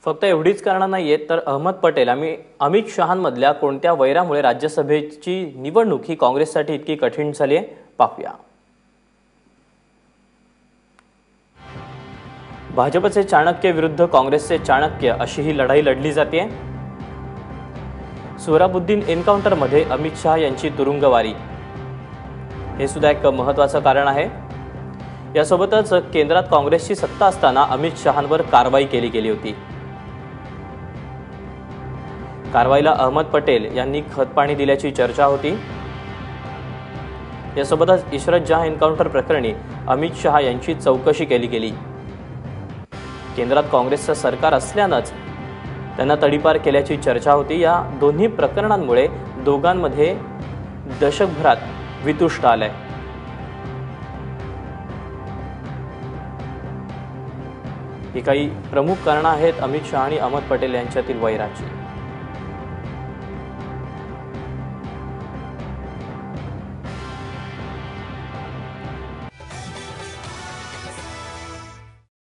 फक्त एवढीच कारणं नाहीयेत, तर अहमद पटेल आणि अमित शहांमधल्या कोणत्या वैरामुळे राज्यसभेची निवडणूक ही काँग्रेससाठी इतकी कठीण झाली आहे, पाहूया. भाजपचे चाणक्य विरुद्ध काँग्रेसचे चाणक्य अशी ही लढाई लढली जाते. सोहराबुद्दीन एन्काउंटरमध्ये अमित शहा यांची तुरुंगवारी हे सुद्धा एक महत्त्वाचं कारण आहे. यासोबतच केंद्रात काँग्रेसची सत्ता असताना अमित शहांवर कारवाई केली गेली होती. कारवाईला अहमद पटेल यांनी खतपाणी दिल्याची चर्चा होती. यासोबतच इशरत जहां एन्काउंटर प्रकरणी अमित शहा यांची चौकशी केली गेली. केंद्रात काँग्रेसचं सरकार असल्यानंच त्यांना तडीपार केल्याची चर्चा होती. या दोन्ही प्रकरणांमुळे दोघांमध्ये दशकभरात वितुष्ट आलंय. ही काही प्रमुख कारणं आहेत अमित शहा आणि अहमद पटेल यांच्यातील वैराची.